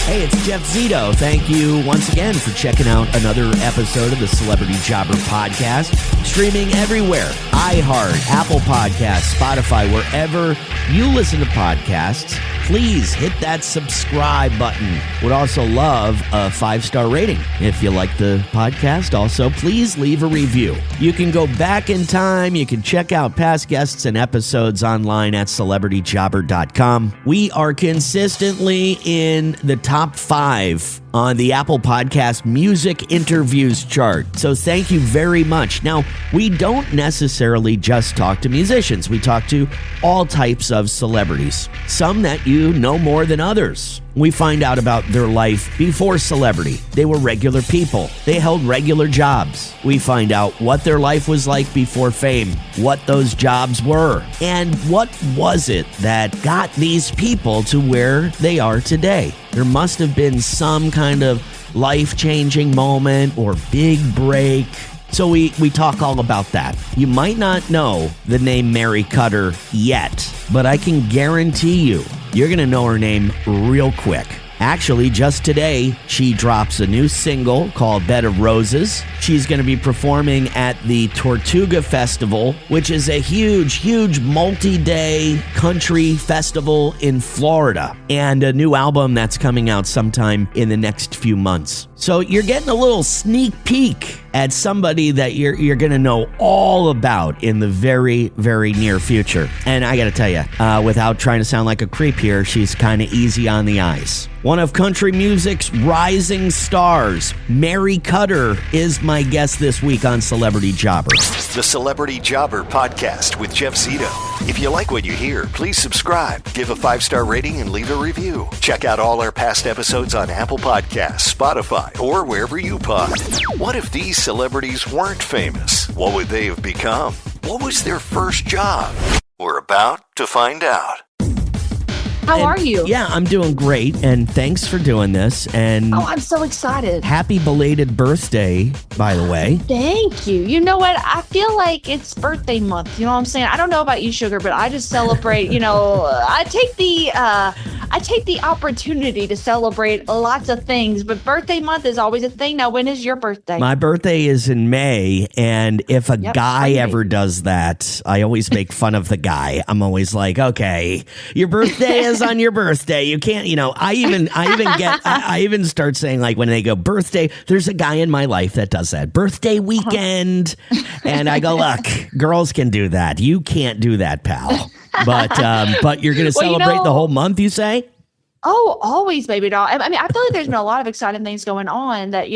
Hey, it's Jeff Zito. Thank you once again for checking out another episode of the Celebrity Jobber Podcast. Streaming everywhere. iHeart, Apple Podcasts, Spotify, wherever you listen to podcasts. Please hit that subscribe button. Would also love a 5-star rating. If you like the podcast, also, please leave a review. You can go back in time. You can check out past guests and episodes online at celebrityjobber.com. We are consistently in the top 5 on the Apple Podcast Music Interviews chart. So thank you very much. Now, we don't necessarily just talk to musicians. We talk to all types of celebrities, some that you know more than others. We find out about their life before celebrity. They were regular people. They held regular jobs. We find out what their life was like before fame, what those jobs were, and what was it that got these people to where they are today. There must have been some kind of life-changing moment or big break. So we talk all about that. You might not know the name Mary Kutter yet, but I can guarantee you're going to know her name real quick. Actually, just today, she drops a new single called Bed of Roses. She's going to be performing at the Tortuga Festival, which is a huge multi-day country festival in Florida, and a new album that's coming out sometime in the next few months. So you're getting a little sneak peek at somebody that you're going to know all about in the very, very near future. And I got to tell you, without trying to sound like a creep here, she's kind of easy on the eyes. One of country music's rising stars, Mary Kutter, is my guest this week on Celebrity Jobber. The Celebrity Jobber Podcast with Jeff Zito. If you like what you hear, please subscribe, give a 5-star rating, and leave a review. Check out all our past episodes on Apple Podcasts, Spotify, or wherever you pod. What if these celebrities weren't famous? What would they have become? What was their first job? We're about to find out. How are you? Yeah, I'm doing great, and thanks for doing this. And I'm so excited. Happy belated birthday, by the way. Thank you. You know what? I feel like it's birthday month. You know what I'm saying? I don't know about you, Sugar, but I just celebrate. I take the opportunity to celebrate lots of things, but birthday month is always a thing. Now, when is your birthday? My birthday is in May, and if a guy ever does that, I always make fun of the guy. I'm always like, okay, your birthday is on your birthday. You can't, I even start saying, like, when they go birthday, there's a guy in my life that does that. Birthday weekend. And I go, look, girls can do that. You can't do that, pal. But you're going to celebrate the whole month, you say? Oh, always, baby doll. I mean, I feel like there's been a lot of exciting things going on that,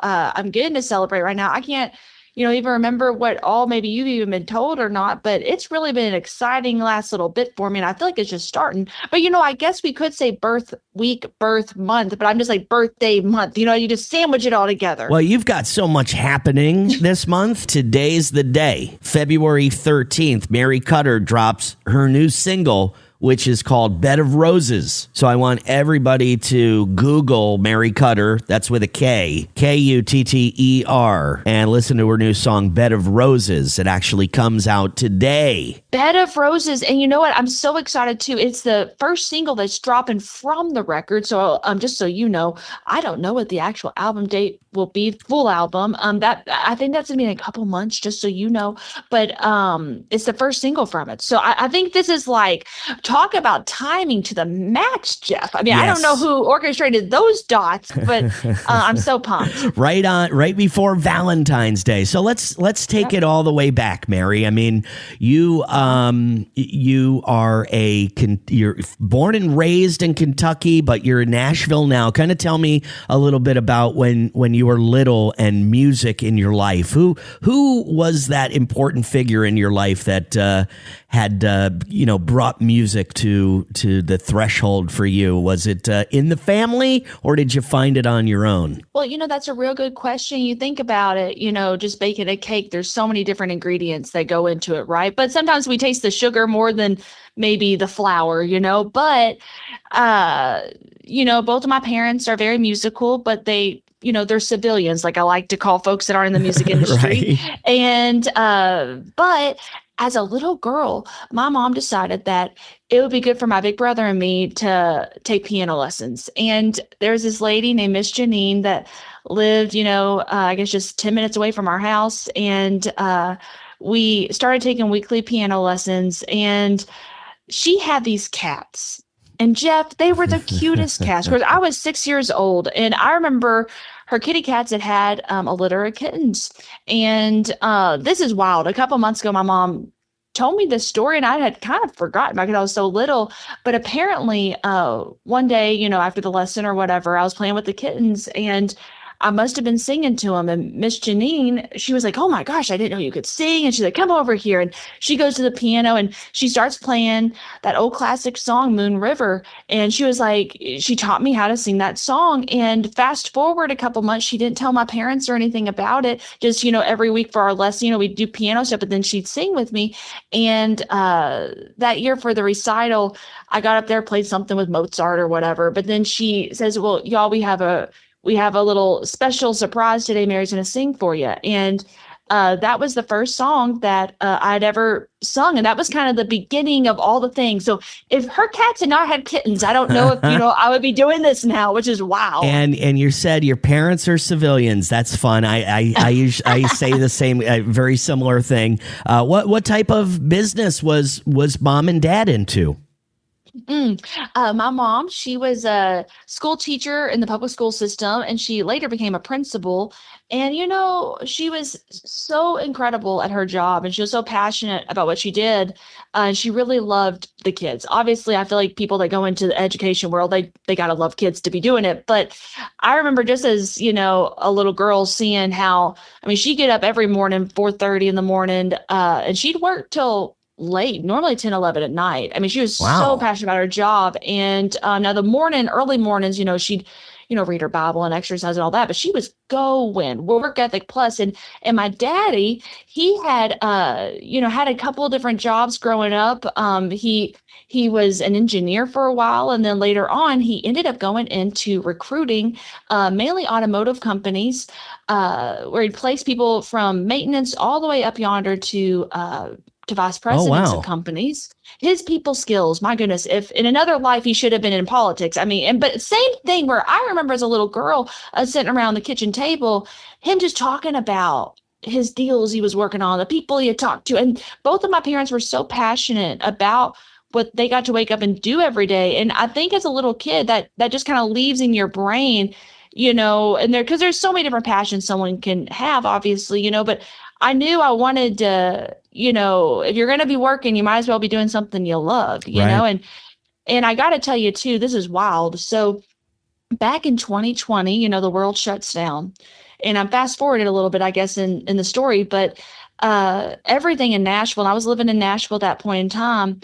I'm getting to celebrate right now. I can't, even remember what all maybe you've even been told or not, but it's really been an exciting last little bit for me. And I feel like it's just starting. But, I guess we could say birth week, birth month, but I'm just like birthday month. You just sandwich it all together. Well, you've got so much happening this month. Today's the day. February 13th, Mary Kutter drops her new single, which is called Bed of Roses. So I want everybody to Google Mary Kutter, that's with a K, Kutter, and listen to her new song, Bed of Roses. It actually comes out today. Bed of Roses. And you know what? I'm so excited too. It's the first single that's dropping from the record. So just so you know, I don't know what the actual album date will be, full album. I think that's gonna be in a couple months, just so you know. But it's the first single from it. So I think this is like, talk about timing to the max, Jeff. I mean, yes. I don't know who orchestrated those dots, but I'm so pumped. Right before Valentine's Day. So let's take it all the way back, Mary. I mean, you are you're born and raised in Kentucky, but you're in Nashville now. Kind of tell me a little bit about when you were little and music in your life. Who was that important figure in your life that had brought music to the threshold for you? Was it in the family, or did you find it on your own? Well, that's a real good question. You think about it, just baking a cake, there's so many different ingredients that go into it, right? But sometimes we taste the sugar more than maybe the flour, but both of my parents are very musical, but they're civilians, like I like to call folks that aren't in the music industry. Right. And, but as a little girl, my mom decided that it would be good for my big brother and me to take piano lessons. And there's this lady named Miss Janine that lived, I guess just 10 minutes away from our house. And we started taking weekly piano lessons. And she had these cats. And Jeff, they were the cutest cats. Of course, I was 6 years old, and I remember her kitty cats had a litter of kittens. And this is wild. A couple months ago, my mom told me this story, and I had kind of forgotten because I was so little. But apparently, one day, after the lesson or whatever, I was playing with the kittens, and I must have been singing to him. And Miss Janine, she was like, "Oh my gosh, I didn't know you could sing." And she's like, "Come over here." And she goes to the piano and she starts playing that old classic song, Moon River. And she was like, she taught me how to sing that song. And fast forward a couple months, she didn't tell my parents or anything about it. Just, every week for our lesson, we'd do piano stuff, but then she'd sing with me. And that year for the recital, I got up there, played something with Mozart or whatever. But then she says, "Well, y'all, we have a little special surprise today. Mary's going to sing for you." And that was the first song that I'd ever sung. And that was kind of the beginning of all the things. So if her cats had not had kittens, I don't know if, I would be doing this now, which is wow. And you said your parents are civilians. That's fun. I say the same, very similar thing. What type of business was mom and dad into? My mom, she was a school teacher in the public school system, and she later became a principal. And, she was so incredible at her job, and she was so passionate about what she did. And she really loved the kids. Obviously, I feel like people that go into the education world, they got to love kids to be doing it. But I remember just as, a little girl seeing how, she'd get up every morning, 4:30 in the morning, and she'd work till late, normally 10, 11 at night. She was so passionate about her job. And now early mornings, she'd, read her Bible and exercise and all that, but she was going work ethic plus. And my daddy, he had, had a couple of different jobs growing up. He was an engineer for a while. And then later on, he ended up going into recruiting, mainly automotive companies, where he'd place people from maintenance all the way up yonder to vice presidents of companies. His people skills, my goodness, if in another life he should have been in politics. But same thing where I remember as a little girl sitting around the kitchen table, him just talking about his deals he was working on, the people he had talked to. And both of my parents were so passionate about what they got to wake up and do every day. And I think as a little kid, that just kind of leaves in your brain, and because there's so many different passions someone can have, obviously, but I knew I wanted to, if you're going to be working, you might as well be doing something you love, you know, and I got to tell you too, this is wild. So back in 2020, the world shuts down, and I'm fast forwarded a little bit, I guess, in the story, but everything in Nashville, and I was living in Nashville at that point in time,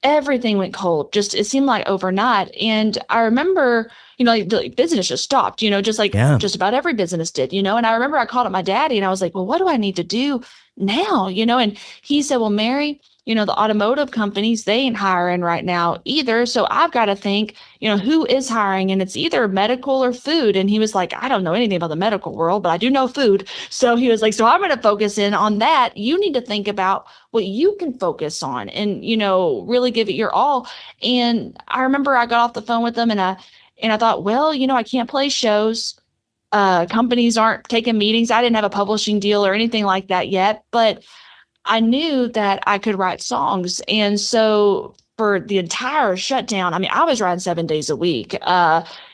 everything went cold. It seemed like overnight. And I remember, like business just stopped, just about every business did, and I remember I called up my daddy and I was like, "Well, what do I need to do now?" And he said, "Well, Mary, the automotive companies, they ain't hiring right now either. So I've got to think, who is hiring, and it's either medical or food." And he was like, "I don't know anything about the medical world, but I do know food." So he was like, "So I'm going to focus in on that. You need to think about what you can focus on and, really give it your all." And I remember I got off the phone with them and I thought, well, I can't play shows. Companies aren't taking meetings. I didn't have a publishing deal or anything like that yet, but I knew that I could write songs. And so for the entire shutdown, I was writing 7 days a week.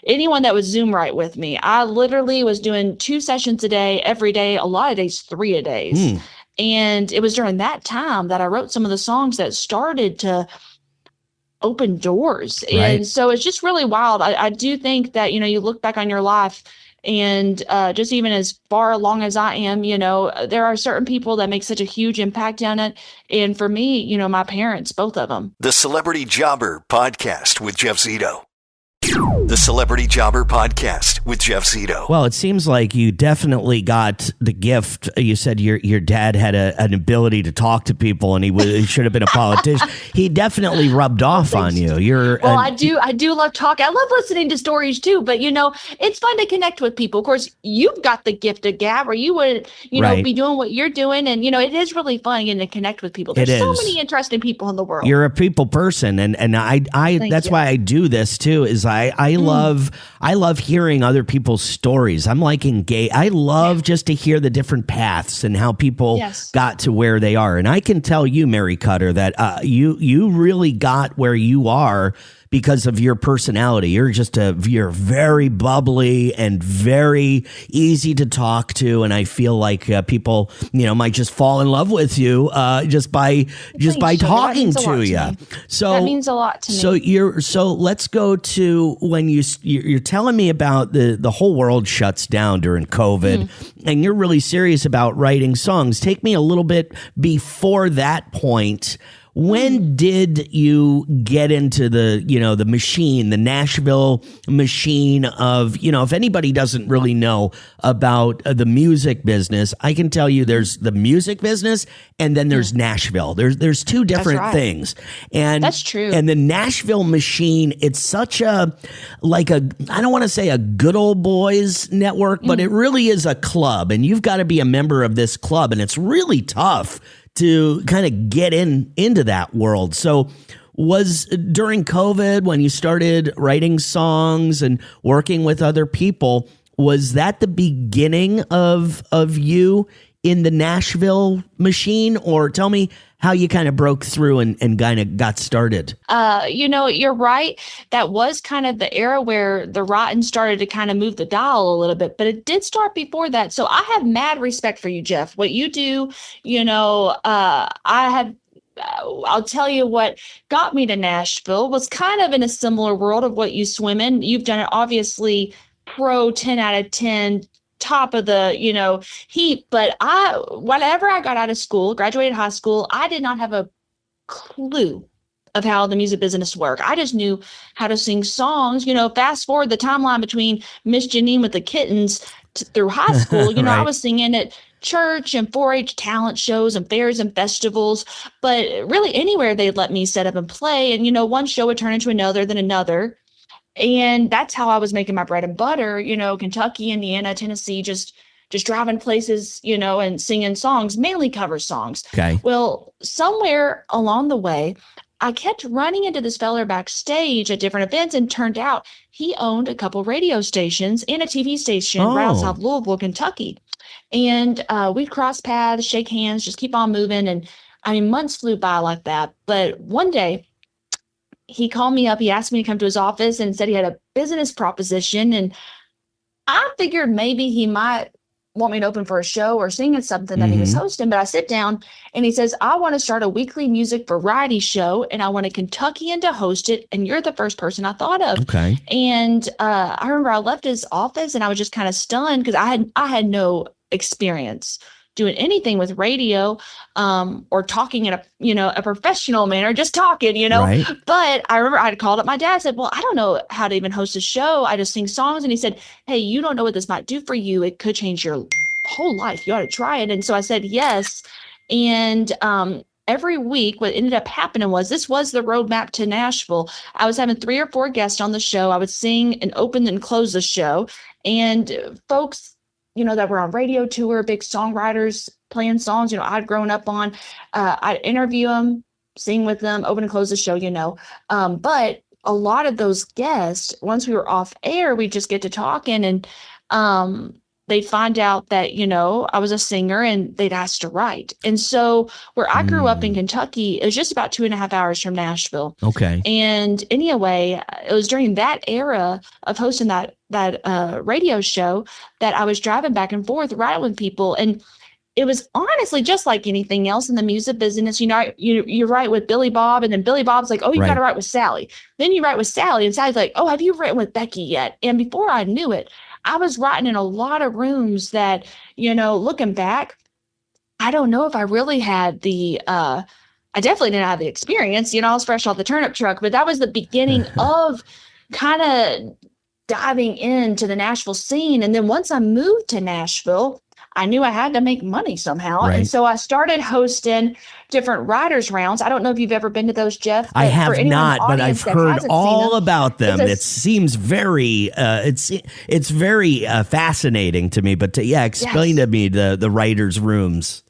Anyone that would Zoom write with me, I literally was doing 2 sessions a day, every day, a lot of days, 3 a days. And it was during that time that I wrote some of the songs that started to open doors. Right. And so it's just really wild. I do think that, you look back on your life and just even as far along as I am, there are certain people that make such a huge impact on it. And for me, my parents, both of them. The Celebrity Jobber Podcast with Jeff Zito. The Celebrity Jobber Podcast with Jeff Zito. Well, it seems like you definitely got the gift. You said your dad had an ability to talk to people, and he should have been a politician. He definitely rubbed off on you. I do love talking. I love listening to stories too. But it's fun to connect with people. Of course, you've got the gift of gab, or you would Right. be doing what you're doing, and it is really fun getting to connect with people. There's so many interesting people in the world. You're a people person, and I that's why I do this too. Is I love hearing other people's stories. I'm like engaged. I love just to hear the different paths and how people got to where they are. And I can tell you, Mary Kutter, that you really got where you are because of your personality. You're very bubbly and very easy to talk to, and I feel like people might just fall in love with you just by talking to you. So that means a lot to me. So let's go to when you're telling me about the whole world shuts down during COVID, and you're really serious about writing songs. Take me a little bit before that point. When did you get into the machine, the Nashville machine of, if anybody doesn't really know about the music business, I can tell you there's the music business and then there's Nashville. There's two different things. And that's true. And the Nashville machine, it's such I don't want to say a good old boys network, but it really is a club, and you've got to be a member of this club, and it's really tough to kind of get into that world. So was during COVID when you started writing songs and working with other people, was that the beginning of you in the Nashville machine? Or tell me how you kind of broke through and kind of got started. You're right. That was kind of the era where the Rotten started to kind of move the dial a little bit, but it did start before that. So I have mad respect for you, Jeff. What you do, I'll tell you what got me to Nashville was kind of in a similar world of what you swim in. You've done it obviously pro 10 out of 10, top of the heap, but whenever I got out of school, graduated high school, I did not have a clue of how the music business worked. I just knew how to sing songs. Fast forward the timeline between Miss Janine with the Kittens through high school, Right. I was singing at church and 4-H talent shows and fairs and festivals, but really anywhere they'd let me set up and play. And one show would turn into another, then another. And that's how I was making my bread and butter, Kentucky, Indiana, Tennessee, just driving places, and singing songs, mainly cover songs. Okay. Well, somewhere along the way, I kept running into this fella backstage at different events, and turned out he owned a couple radio stations and a TV station right outside Louisville, Kentucky. And we'd cross paths, shake hands, just keep on moving. And months flew by like that. But one day, he called me up. He asked me to come to his office and said he had a business proposition. And I figured maybe he might want me to open for a show or sing at something that he was hosting. But I sit down and he says, I want to start a weekly music variety show, and I want a Kentuckian to host it. And you're the first person I thought of. Okay. And I remember I left his office and I was just kind of stunned because I had no experience doing anything with radio or talking in a professional manner, just talking, Right. But I remember I had called up my dad, said, well, I don't know how to even host a show. I just sing songs. And he said, hey, you don't know what this might do for you. It could change your whole life. You ought to try it. And so I said, yes. And every week, what ended up happening was this was the roadmap to Nashville. I was having 3 or 4 guests on the show. I would sing and open and close the show. And folks, that were on radio tour, big songwriters playing songs, I'd grown up on. I'd interview them, sing with them, open and close the show, But a lot of those guests, once we were off air, we'd just get to talking, and they'd find out that, I was a singer, and they'd ask to write. And so where I grew up in Kentucky, it was just about 2.5 hours from Nashville. Okay. And anyway, it was during that era of hosting that radio show that I was driving back and forth, writing with people. And it was honestly just like anything else in the music business. You write with Billy Bob, and then Billy Bob's like, oh, you got to write with Sally. Then you write with Sally, and Sally's like, oh, have you written with Becky yet? And before I knew it, I was writing in a lot of rooms that, looking back, I don't know if I really had I definitely didn't have the experience. I was fresh off the turnip truck, but that was the beginning of kind of diving into the Nashville scene. And then once I moved to Nashville, I knew I had to make money somehow. Right. And so I started hosting different writers rounds. I don't know if you've ever been to those, Jeff. I have not, but I've heard all about them. It seems very, it's very fascinating to me. But explain to me the writers' rooms.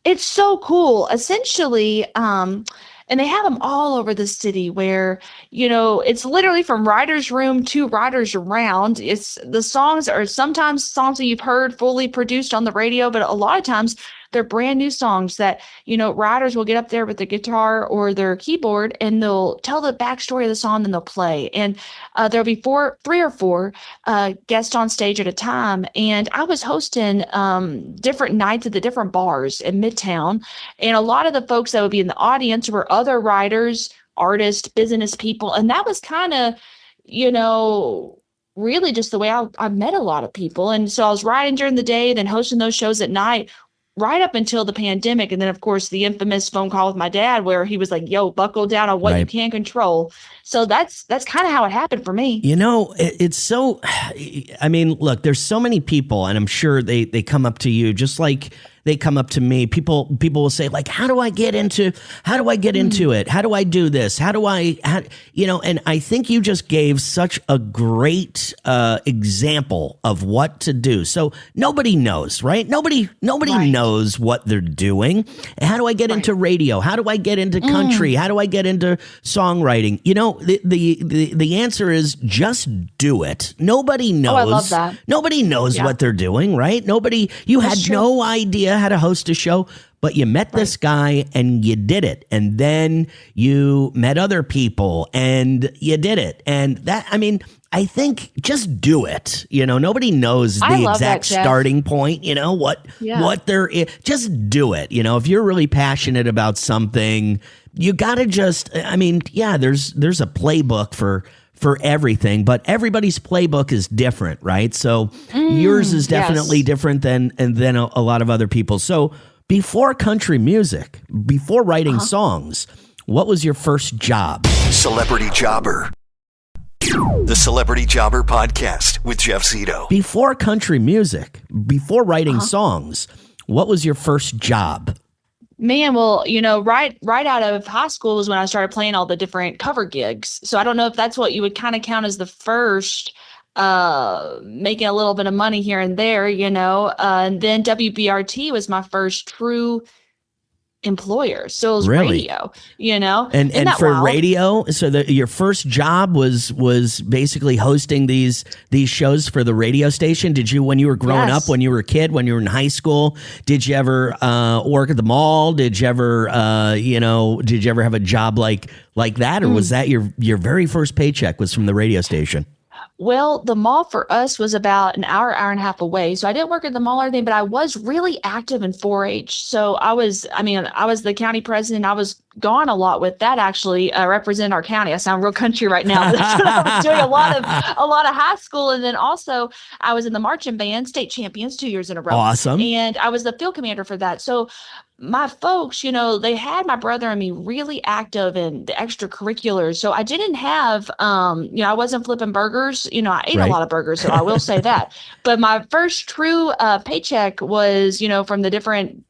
It's so cool. Essentially, and they have them all over the city where, it's literally from writer's room to writer's round. It's the songs are sometimes songs that you've heard fully produced on the radio, but a lot of times they're brand new songs that, writers will get up there with their guitar or their keyboard and they'll tell the backstory of the song and they'll play. And there'll be three or four guests on stage at a time. And I was hosting different nights at the different bars in Midtown. And a lot of the folks that would be in the audience were other writers, artists, business people. And that was kind of, really just the way I met a lot of people. And so I was writing during the day, then hosting those shows at night, right up until the pandemic. And then, of course, the infamous phone call with my dad where he was like, yo, buckle down on what you can't control. So that's kind of how it happened for me. It's so, I mean, look, there's so many people, and I'm sure they come up to you just like they come up to me. People will say, like, how do I get into it? How do I do this? And I think you just gave such a great example of what to do. So nobody knows, right? Nobody knows what they're doing. How do I get into radio? How do I get into country? How do I get into songwriting? The answer is just do it. Nobody knows. Oh, I love that. Nobody knows what they're doing, right? You had no idea how to host a show, but you met this guy and you did it. And then you met other people and you did it. And that, I mean, I think just do it. Nobody knows the exact starting point, what they're, just do it. If you're really passionate about something, you got to just, I mean, there's a playbook for everything, but everybody's playbook is different, right? So yours is definitely different than a lot of other people. So before country music, before writing songs, what was your first job? Celebrity Jobber. The Celebrity Jobber Podcast with Jeff Zito. Before country music, before writing songs, what was your first job? Man, well, right out of high school is when I started playing all the different cover gigs. So I don't know if that's what you would kind of count as the first making a little bit of money here and there, and then WBRT was my first true employer. So it was radio, And for wild? Radio, so your first job was basically hosting these shows for the radio station. Did you, when you were growing up, when you were a kid, when you were in high school, did you ever work at the mall? Did you ever have a job like that? Or was that your very first paycheck was from the radio station? Well, the mall for us was about an hour and a half away. So I didn't work at the mall or anything, but I was really active in 4-H. So I was the county president. I was gone a lot with that, actually, represent our county. I sound real country right now. But that's what I was doing a lot of high school. And then also I was in the marching band, state champions 2 years in a row. Awesome. And I was the field commander for that. So my folks, they had my brother and me really active in the extracurriculars. So I didn't have, I wasn't flipping burgers. I ate a lot of burgers, so I will say that. But my first true paycheck was, from the different,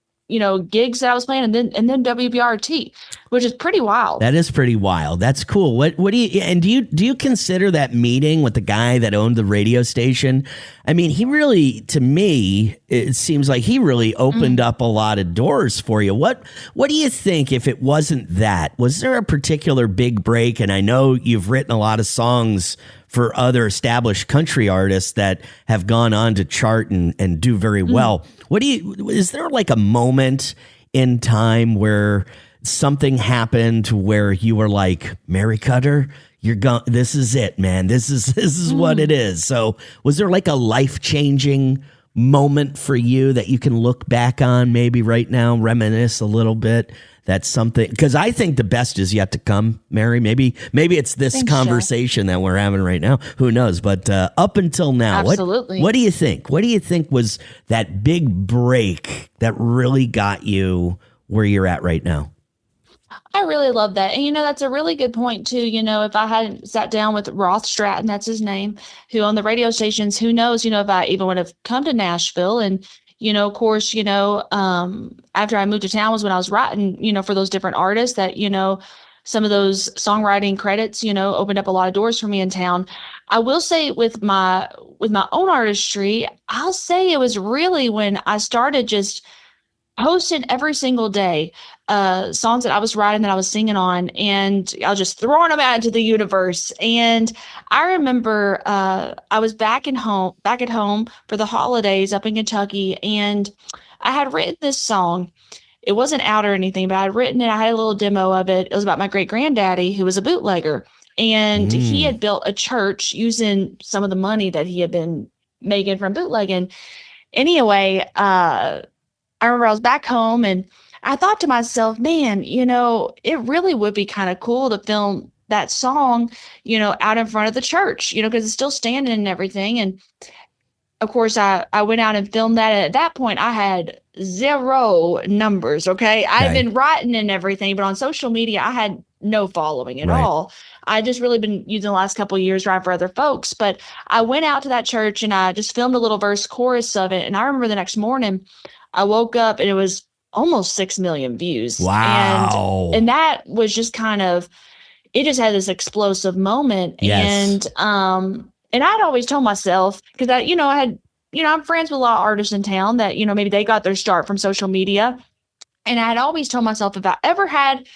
gigs that I was playing, and then WBRT, which is pretty wild. That is pretty wild. That's cool. What do you consider that meeting with the guy that owned the radio station? I mean, he really, to me, it seems like he really opened up a lot of doors for you. What do you think if it wasn't that? Was there a particular big break? And I know you've written a lot of songs for other established country artists that have gone on to chart and do very well. Is there like a moment in time where something happened where you were like, Mary Kutter, this is it, man. This is what it is. So was there like a life-changing moment for you that you can look back on maybe right now, reminisce a little bit? That's something, because I think the best is yet to come, Mary. Maybe it's this conversation that we're having right now. Who knows? But up until now, absolutely. What do you think? What do you think was that big break that really got you where you're at right now? I really love that. And, that's a really good point too. If I hadn't sat down with Roth Stratton, that's his name, who on the radio stations, who knows, if I even would have come to Nashville. And, of course, after I moved to town was when I was writing, for those different artists that, some of those songwriting credits, opened up a lot of doors for me in town. I will say with my own artistry, I'll say it was really when I started just posting every single day songs that I was writing, that I was singing on, and I was just throwing them out into the universe. And I remember I was back at home for the holidays up in Kentucky, and I had written this song. It wasn't out or anything, but I had written it. I had a little demo of it. It was about my great granddaddy, who was a bootlegger, and he had built a church using some of the money that he had been making from bootlegging. Anyway, I remember I was back home and I thought to myself, man, it really would be kind of cool to film that song, out in front of the church, because it's still standing and everything. And of course, I went out and filmed that. And at that point, I had 0 numbers. Okay. I had been writing and everything, but on social media, I had no following at all. I just really been using the last couple of years writing for other folks. But I went out to that church and I just filmed a little verse chorus of it. And I remember the next morning, I woke up and it was almost 6 million views. Wow. And that was just it just had this explosive moment. Yes. And I'd always told myself, because I'm friends with a lot of artists in town that, maybe they got their start from social media. And I had always told myself, if I ever had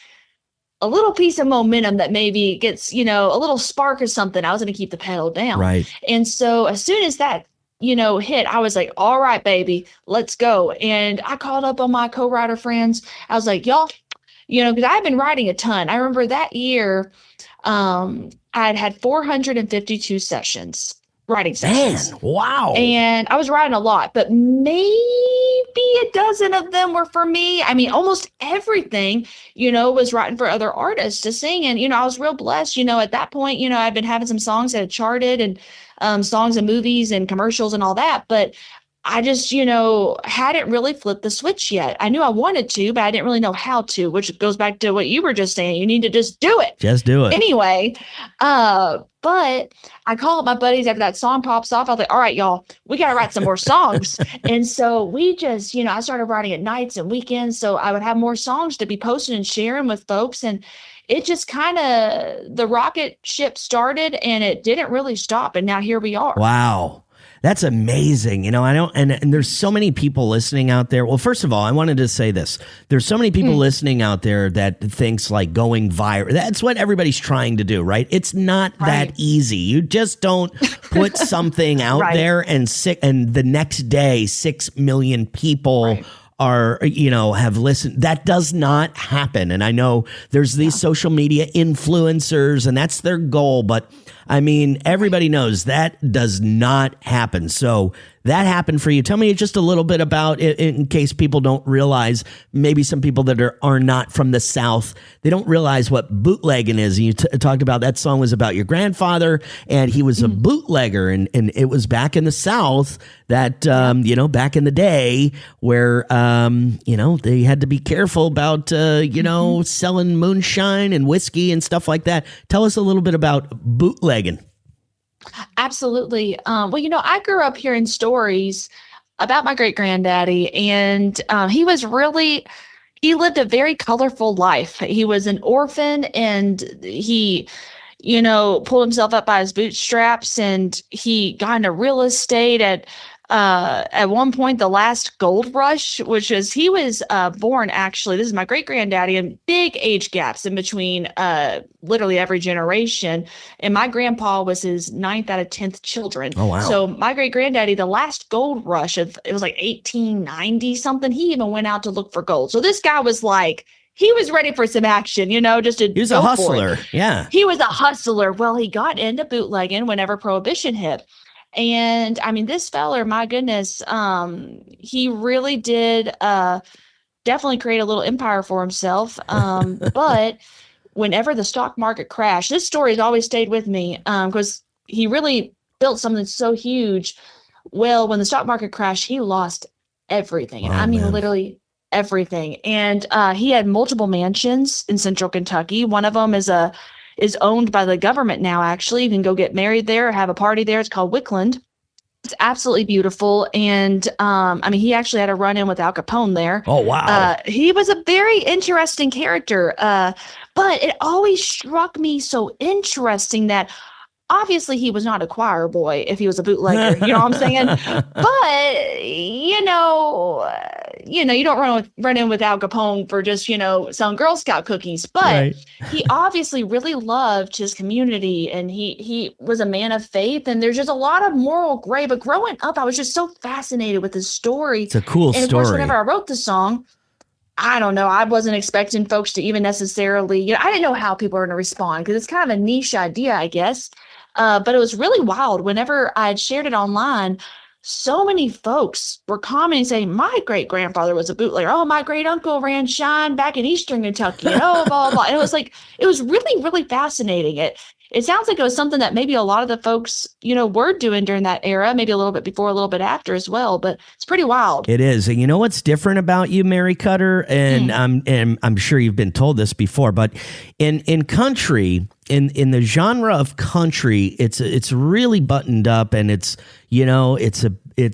a little piece of momentum that maybe gets, a little spark or something, I was going to keep the pedal down. Right. And so as soon as that hit, I was like, all right, baby, let's go. And I called up on my co-writer friends. I was like, y'all, because I've been writing a ton. I remember that year, I'd had 452 writing sessions. Man, wow. And I was writing a lot, but maybe a dozen of them were for me. I mean, almost everything, was writing for other artists to sing. And, I was real blessed, at that point, I'd been having some songs that had charted, and songs and movies and commercials and all that. But I just, hadn't really flipped the switch yet. I knew I wanted to, but I didn't really know how to, which goes back to what you were just saying. You need to just do it. Just do it. Anyway, but I call up my buddies after that song pops off. I was like, all right, y'all, we got to write some more songs. And so we just, I started writing at nights and weekends. So I would have more songs to be posting and sharing with folks. And it just the rocket ship started and it didn't really stop. And now here we are. Wow. That's amazing. And there's so many people listening out there. Well, first of all, I wanted to say this. There's so many people listening out there that thinks like going viral. That's what everybody's trying to do, right? It's not that easy. You just don't put something out there and the next day, 6 million people are, have listened. That does not happen. And I know there's these social media influencers and that's their goal, but I mean, everybody knows that does not happen. So that happened for you. Tell me just a little bit about it in case people don't realize, maybe some people that are not from the South, they don't realize what bootlegging is. And you talked about that song was about your grandfather and he was a bootlegger and it was back in the South that, back in the day where, they had to be careful about, selling moonshine and whiskey and stuff like that. Tell us a little bit about bootlegging. Absolutely. Well, I grew up hearing stories about my great granddaddy, and he lived a very colorful life. He was an orphan, and he, pulled himself up by his bootstraps, and he got into real estate at one point, the last gold rush, he was born, actually, this is my great granddaddy, and big age gaps in between literally every generation. And my grandpa was his 9th out of 10th children. Oh, wow. So my great granddaddy, the last gold rush it was like 1890 something. He even went out to look for gold. So this guy was like, he was ready for some action, he was a hustler. Yeah. He was a hustler. Well, he got into bootlegging whenever Prohibition hit. And I mean, this feller, my goodness, he really did definitely create a little empire for himself. But whenever the stock market crashed, this story has always stayed with me because he really built something so huge. Well, when the stock market crashed, he lost everything. And I mean, literally everything. And he had multiple mansions in central Kentucky. One of them is owned by the government now, actually. You can go get married there, have a party there. It's called Wickland. It's absolutely beautiful. And he actually had a run-in with Al Capone there. Oh, wow. He was a very interesting character. But it always struck me so interesting that obviously he was not a choir boy if he was a bootlegger. You know what I'm saying? But, you don't run in with Al Capone for just, selling Girl Scout cookies. But Right. He obviously really loved his community, and he was a man of faith. And there's just a lot of moral gray. But growing up, I was just so fascinated with his story. It's a cool and of story. course, whenever I wrote the song, I don't know. I wasn't expecting folks to even necessarily, I didn't know how people were going to respond because it's kind of a niche idea, I guess. But it was really wild. Whenever I had shared it online, so many folks were commenting saying, my great grandfather was a bootlegger. Oh, my great uncle ran shine back in Eastern Kentucky. And blah, blah, blah. And it was really, really fascinating. It sounds like it was something that maybe a lot of the folks, were doing during that era, maybe a little bit before, a little bit after as well. But it's pretty wild. It is. And you know what's different about you, Mary Kutter? And I'm sure you've been told this before, but in country, in the genre of country, it's really buttoned up, and it's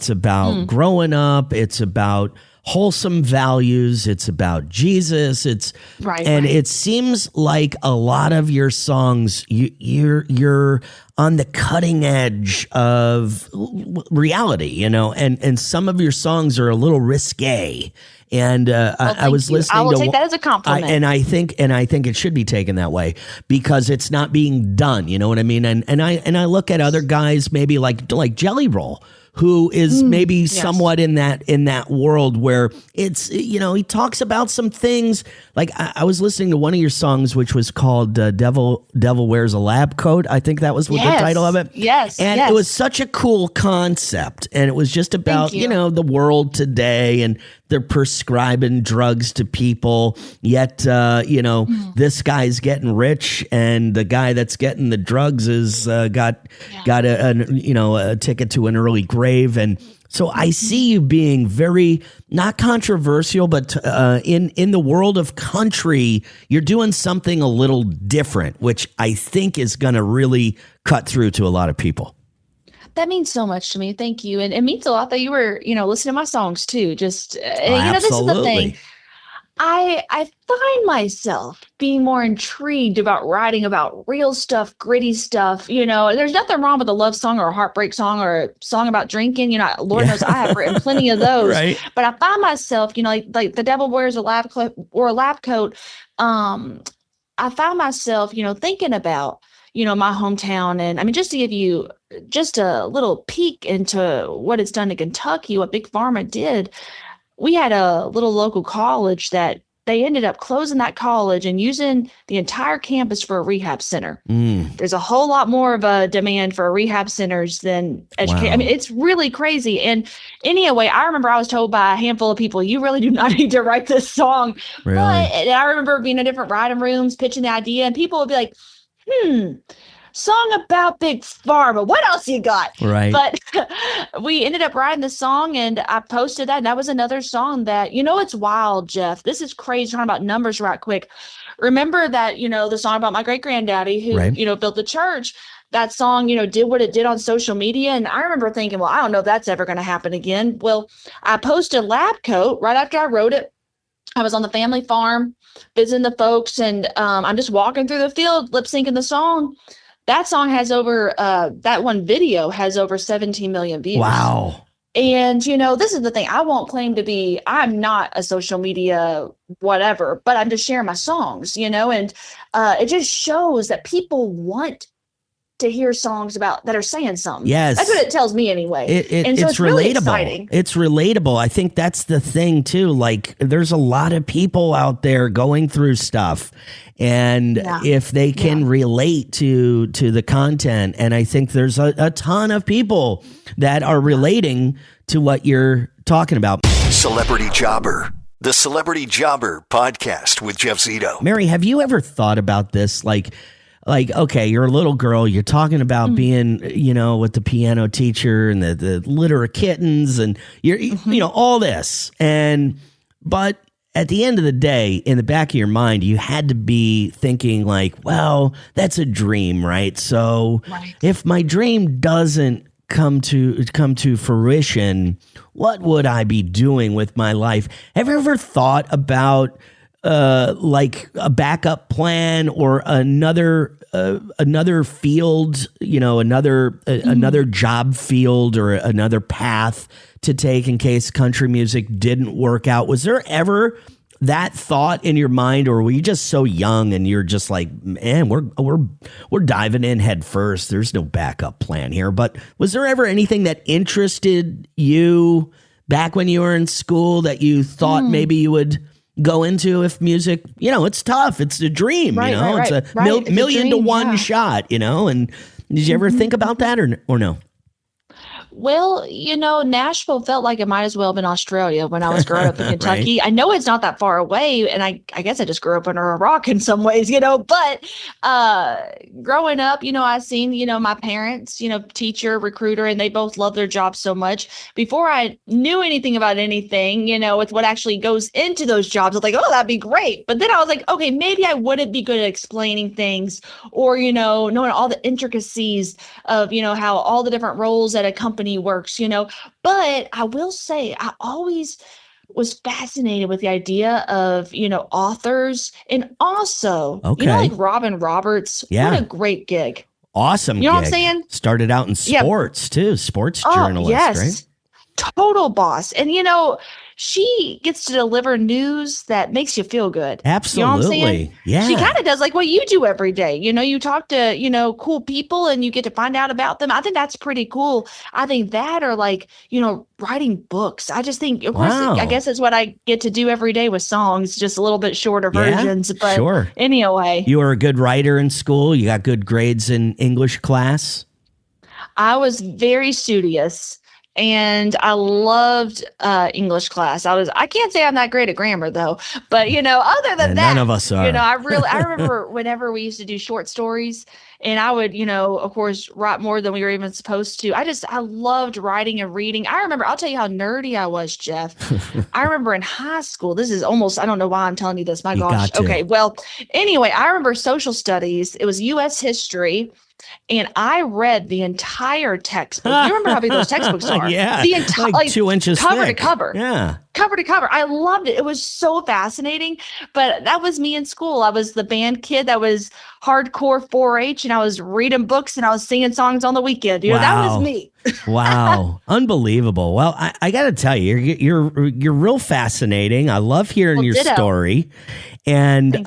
about growing up. It's about wholesome values. It's about Jesus. It seems like a lot of your songs, you're on the cutting edge of reality, and some of your songs are a little risque. And I was listening. I will take that as a compliment. And I think it should be taken that way because it's not being done. You know what I mean? And I look at other guys maybe like Jelly Roll, who is maybe somewhat in that world where it's, he talks about some things. Like I was listening to one of your songs, which was called Devil Wears a Lab Coat. I think that was what the title of it. Yes. And it was such a cool concept. And it was just about, the world today, and they're prescribing drugs to people. Yet, this guy's getting rich, and the guy that's getting the drugs is got a ticket to an early grave. And so I see you being very not controversial, but in the world of country, you're doing something a little different, which I think is going to really cut through to a lot of people. That means so much to me. Thank you. And it means a lot that you were, listening to my songs too. Just, this is the thing. I find myself being more intrigued about writing about real stuff, gritty stuff. There's nothing wrong with a love song or a heartbreak song or a song about drinking. Lord knows I have written plenty of those. Right. But I find myself, like the devil wears a lab coat or a lab coat. I found myself, thinking about, my hometown. And just to give you just a little peek into what it's done to Kentucky, what Big Pharma did. We had a little local college that they ended up closing that college and using the entire campus for a rehab center. There's a whole lot more of a demand for rehab centers than education. Wow. It's really crazy. And anyway, I remember I was told by a handful of people, you really do not need to write this song. Really? But I remember being in different writing rooms, pitching the idea, and people would be like, song about Big Pharma. What else you got? Right. But we ended up writing the song, and I posted that. And that was another song that, it's wild, Jeff. This is crazy. Talking about numbers right quick. Remember that, the song about my great granddaddy who, built the church. That song, did what it did on social media. And I remember thinking, well, I don't know if that's ever going to happen again. Well, I posted Lab Coat right after I wrote it. I was on the family farm visiting the folks, and I'm just walking through the field, lip syncing the song. That song has over, that one video has over 17 million views. Wow. And, this is the thing. I won't claim to be, I'm not a social media whatever, but I'm just sharing my songs, and it just shows that people want to hear songs about that are saying something. Yes. That's what it tells me anyway. And so it's relatable. Really exciting. It's relatable. I think that's the thing too. Like there's a lot of people out there going through stuff, and if they can relate to the content, and I think there's a ton of people that are relating to what you're talking about. Celebrity Jobber, the Celebrity Jobber podcast with Jeff Zito. Mary, have you ever thought about this? Like, okay, you're a little girl, you're talking about being, with the piano teacher and the litter of kittens and you're, all this. But at the end of the day, in the back of your mind, you had to be thinking like, well, that's a dream, right? So if my dream doesn't come to fruition, what would I be doing with my life? Have you ever thought about like a backup plan or another field, another job field or another path to take in case country music didn't work out? Was there ever that thought in your mind, or were you just so young and you're just like, man, we're diving in head first. There's no backup plan here. But was there ever anything that interested you back when you were in school that you thought maybe you would go into if music, it's tough. It's a dream, it's a million to one shot, and did you ever think about that or no? Well, Nashville felt like it might as well have been Australia when I was growing up in Kentucky. Right. I know it's not that far away, and I guess I just grew up under a rock in some ways, but growing up, I seen, my parents, teacher, recruiter, and they both love their job so much. Before I knew anything about anything, with what actually goes into those jobs, I was like, oh, that'd be great. But then I was like, okay, maybe I wouldn't be good at explaining things or, knowing all the intricacies of, how all the different roles at a company works, but I will say I always was fascinated with the idea of, authors and also, like Robin Roberts. Yeah. What a great gig. Awesome. You know what I'm saying? Started out in sports too. Sports journalist, yes. Right? Total boss. And, she gets to deliver news that makes you feel good. Absolutely. You know what I'm saying? Yeah. She kind of does like what you do every day. You talk to, cool people and you get to find out about them. I think that's pretty cool. I think that or like, writing books. I just think, of course, I guess it's what I get to do every day with songs, just a little bit shorter versions. But anyway. You were a good writer in school. You got good grades in English class. I was very studious. And I loved English class. I can't say I'm that great at grammar though, but other than that, none of us are. I remember whenever we used to do short stories and I would, of course, write more than we were even supposed to. I loved writing and reading. I'll tell you how nerdy I was, Jeff. I remember in high school, this is almost, I don't know why I'm telling you this. My gosh. Okay. Well, anyway, I remember social studies. It was U.S. history. And I read the entire textbook. You remember how big those textbooks are? Yeah. The entire, like 2 inches cover thick. to cover. Yeah. Cover to cover. I loved it. It was so fascinating. But that was me in school. I was the band kid that was hardcore 4-H, and I was reading books and I was singing songs on the weekend. Wow. That was me. Wow. Unbelievable. Well, I got to tell you, you're real fascinating. I love hearing your story. And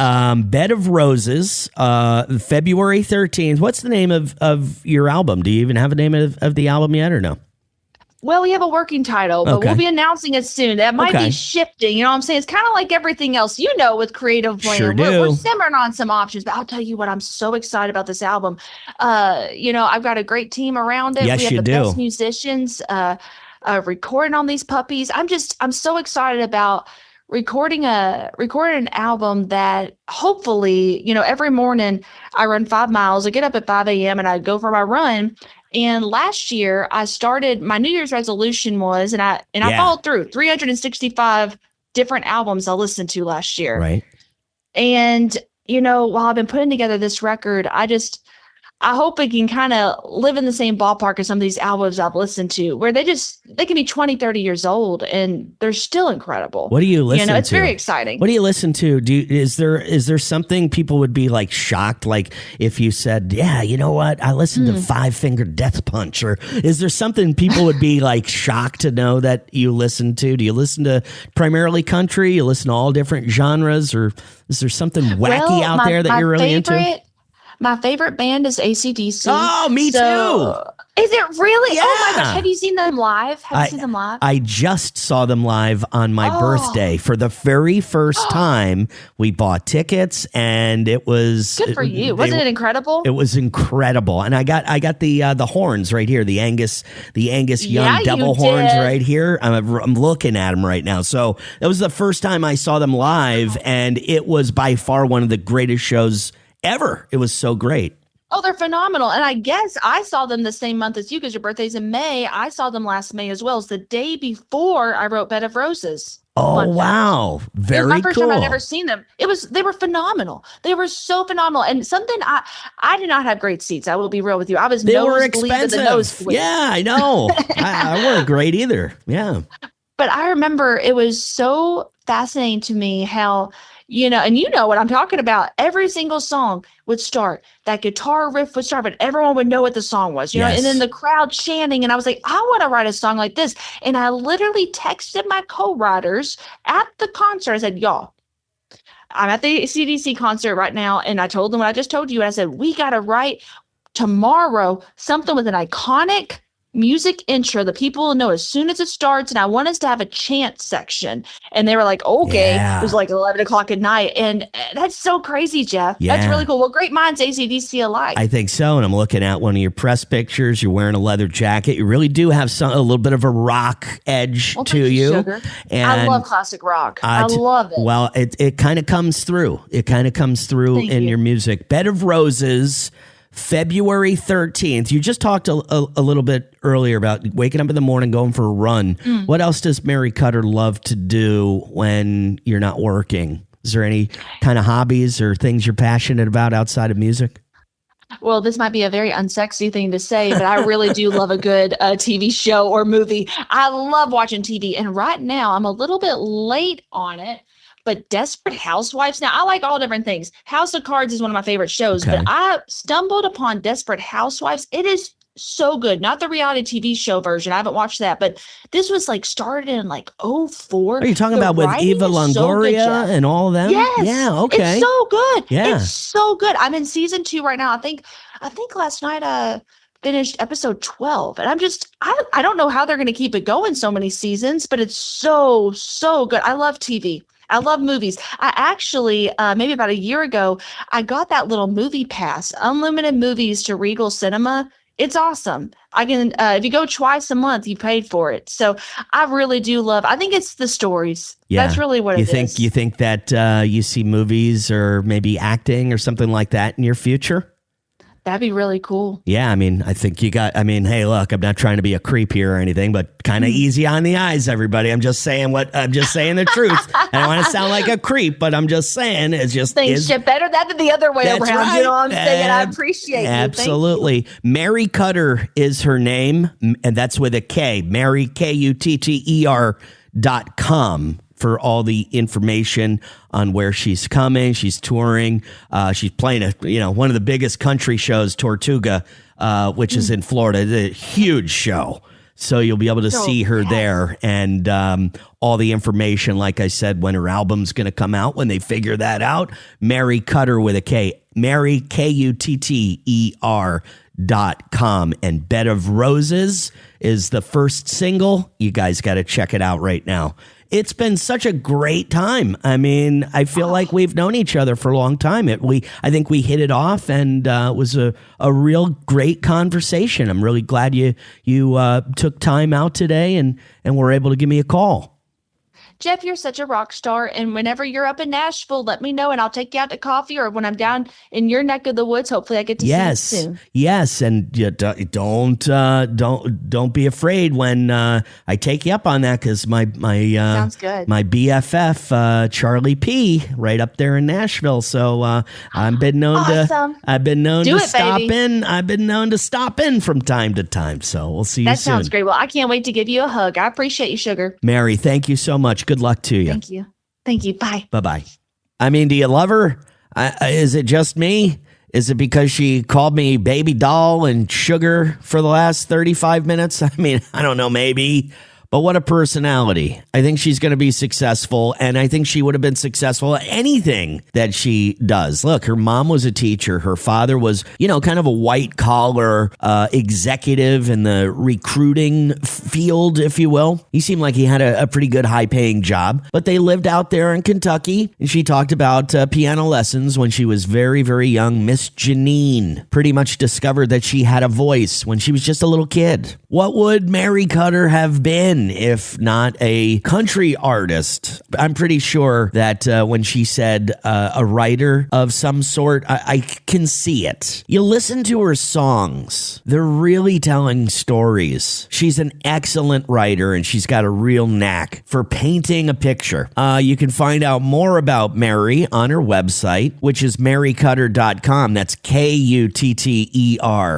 Bed of Roses, February 13th. What's the name of your album? Do you even have a name of the album yet or no? Well, we have a working title, but we'll be announcing it soon. That might be shifting. You know what I'm saying? It's kind of like everything else, with creative land. Sure we're simmering on some options, but I'll tell you what, I'm so excited about this album. I've got a great team around it. Yes, we have the best musicians recording on these puppies. I'm so excited about recording an album that hopefully, every morning I run 5 miles. I get up at 5 a.m. and I go for my run. And last year I started, my New Year's resolution was, and I followed through 365 different albums I listened to last year. Right. And, while I've been putting together this record, I hope it can kind of live in the same ballpark as some of these albums I've listened to, where they can be 20, 30 years old and they're still incredible. What do you listen to? It's very exciting. What do you listen to? Is there something people would be like shocked? Like if you said, yeah, you know what? I listen to Five Finger Death Punch, or is there something people would be like shocked to know that you listen to? Do you listen to primarily country? You listen to all different genres, or is there something wacky out there that you're really into? My favorite band is AC/DC. Oh, me too. Is it really? Yeah. Oh my gosh. Have you seen them live? I just saw them live on my birthday for the very first time. We bought tickets and it was good for you. Wasn't it incredible? It was incredible. And I got the horns right here, the Angus Young devil horns right here. I'm looking at them right now. So that was the first time I saw them live, and it was by far one of the greatest shows ever. It was so great. Oh, they're phenomenal. And I guess I saw them the same month as you because your birthday's in May. I saw them last May as well. It's the day before I wrote Bed of Roses. Oh, wow. Very cool. It was my first time I'd ever seen them. They were phenomenal. They were so phenomenal. And something, I did not have great seats. I will be real with you. They were expensive. Yeah, I know. I weren't great either. Yeah. But I remember it was so fascinating to me how, and you know what I'm talking about. Every single song would start, that guitar riff would start, but everyone would know what the song was, yes. And then the crowd chanting. And I was like, I want to write a song like this. And I literally texted my co-writers at the concert. I said, y'all, I'm at the CDC concert right now. And I told them what I just told you. And I said, we got to write tomorrow something with an iconic music intro that people will know as soon as it starts, and I want us to have a chant section. And they were like, okay. Yeah. It was like 11 o'clock at night, and that's so crazy, Jeff. Yeah. That's really cool. Well, great minds, AC/DC alike. I think so. And I'm looking at one of your press pictures. You're wearing a leather jacket. You really do have a little bit of a rock edge to you. Sugar. And I love classic rock. I love it. Well, it kind of comes through. It kind of comes through in your music. Bed of Roses, February 13th. You just talked a little bit earlier about waking up in the morning, going for a run. What else does Mary Kutter love to do when you're not working? Is there any kind of hobbies or things you're passionate about outside of music? Well, this might be a very unsexy thing to say, but I really do love a good TV show or movie. I love watching TV. And right now, I'm a little bit late on it. But Desperate Housewives, now I like all different things. House of Cards is one of my favorite shows, but I stumbled upon Desperate Housewives. It is so good. Not the reality TV show version. I haven't watched that, but this was started in 2004. Are you talking about with Eva Longoria and all of them? Yes. Yeah, okay. It's so good. Yeah. It's so good. I'm in season 2 right now. I think last night finished episode 12, and I don't know how they're going to keep it going so many seasons, but it's so good. I love TV. I love movies. I actually, maybe about a year ago, I got that little movie pass, unlimited movies to Regal Cinema. It's awesome. I can, if you go twice a month, you paid for it. So I really do love, I think it's the stories. Yeah. That's really what it is. You think that you see movies or maybe acting or something like that in your future? That'd be really cool. Yeah, I think hey, look, I'm not trying to be a creep here or anything, but kind of easy on the eyes, everybody. I'm just saying the truth. I don't want to sound like a creep, but I'm just saying it's just things get better than the other way around. Right. You know what I'm saying? I appreciate it. Absolutely. Mary Kutter is her name, and that's with a K. Mary KUTTER.com. for all the information on where she's coming. She's touring. She's playing one of the biggest country shows, Tortuga, which is in Florida. It's a huge show. So you'll be able to see her there, and all the information, like I said, when her album's going to come out, when they figure that out. Mary Kutter with a K. Mary KUTTER.com. And Bed of Roses is the first single. You guys got to check it out right now. It's been such a great time. I feel like we've known each other for a long time. I think we hit it off, and it was a real great conversation. I'm really glad you took time out today and were able to give me a call. Jeff, you're such a rock star, and whenever you're up in Nashville, let me know, and I'll take you out to coffee, or when I'm down in your neck of the woods, hopefully I get to see you soon. Yes, and don't be afraid when I take you up on that, because my sounds good. My BFF Charlie P right up there in Nashville. So I've been known to stop in. I've been known to stop in from time to time. So we'll see you soon. That sounds great. Well, I can't wait to give you a hug. I appreciate you, sugar. Mary, thank you so much. Good luck to you. Thank you. Bye. Bye-bye. Do you love her? Is it just me? Is it because she called me baby doll and sugar for the last 35 minutes? I don't know, maybe. But what a personality. I think she's going to be successful, and I think she would have been successful at anything that she does. Look, her mom was a teacher. Her father was, kind of a white-collar executive in the recruiting field, if you will. He seemed like he had a pretty good high-paying job, but they lived out there in Kentucky, and she talked about piano lessons when she was very, very young. Miss Janine pretty much discovered that she had a voice when she was just a little kid. What would Mary Kutter have been woman, if not a country artist. I'm pretty sure that when she said a writer of some sort, I can see it. You listen to her songs. They're really telling stories. She's an excellent writer, and she's got a real knack for painting a picture. You can find out more about Mary on her website, which is marykutter.com. That's Kutter,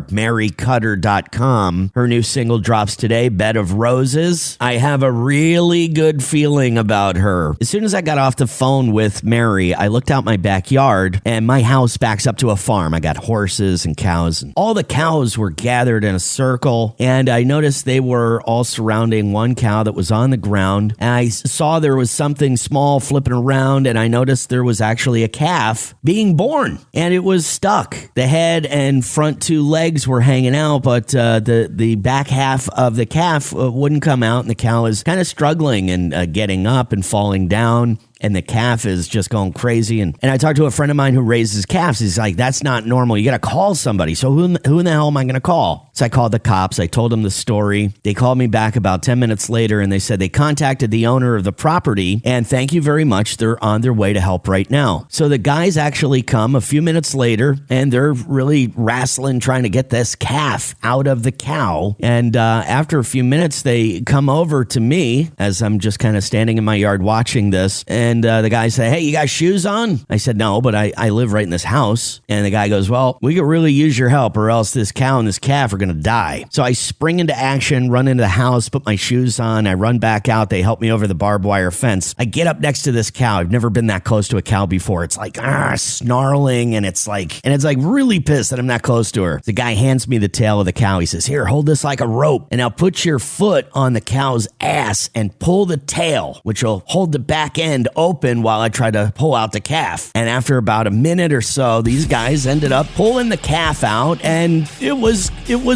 marykutter.com. Her new single drops today, Bed of Roses. I have a really good feeling about her. As soon as I got off the phone with Mary, I looked out my backyard, and my house backs up to a farm. I got horses and cows, and all the cows were gathered in a circle, and I noticed they were all surrounding one cow that was on the ground, and I saw there was something small flipping around, and I noticed there was actually a calf being born, and it was stuck. The head and front two legs were hanging out, but the back half of the calf wouldn't come out, and the cow is kind of struggling and getting up and falling down. And the calf is just going crazy. And I talked to a friend of mine who raises calves. He's like, that's not normal. You got to call somebody. So who in the hell am I going to call? So I called the cops. I told them the story. They called me back about 10 minutes later, and they said they contacted the owner of the property, and thank you very much. They're on their way to help right now. So the guys actually come a few minutes later, and they're really wrestling, trying to get this calf out of the cow. And after a few minutes, they come over to me as I'm just kind of standing in my yard watching this. And the guy said, hey, you got shoes on? I said, no, but I live right in this house. And the guy goes, well, we could really use your help, or else this cow and this calf are going to die. So I spring into action, run into the house, put my shoes on. I run back out. They help me over the barbed wire fence. I get up next to this cow. I've never been that close to a cow before. It's like snarling, and it's like really pissed that I'm that close to her. The guy hands me the tail of the cow. He says, here, hold this like a rope, and now put your foot on the cow's ass and pull the tail, which will hold the back end open while I try to pull out the calf. And after about a minute or so, these guys ended up pulling the calf out, and it was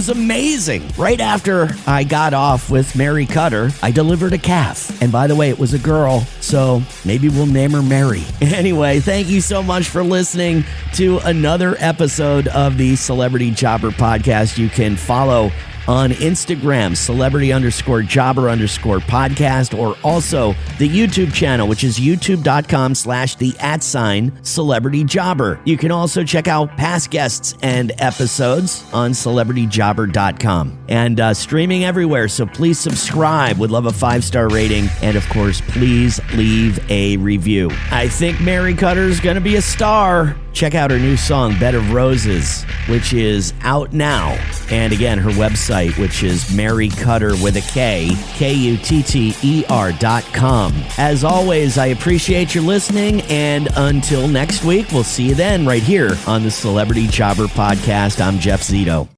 amazing. Right after I got off with Mary Kutter, I delivered a calf. And by the way, it was a girl, so maybe we'll name her Mary. Anyway, thank you so much for listening to another episode of the Celebrity Jobber Podcast. You can follow on Instagram, celebrity_jobber_podcast, or also the YouTube channel, which is youtube.com/celebrityjobber. You can also check out past guests and episodes on celebrityjobber.com, and streaming everywhere. So please subscribe. Would love a 5-star rating. And of course, please leave a review. I think Mary Kutter is going to be a star. Check out her new song, Bed of Roses, which is out now. And again, her website, which is marykutter with a K, Kutter.com. As always, I appreciate your listening. And until next week, we'll see you then right here on the Celebrity Jobber Podcast. I'm Jeff Zito.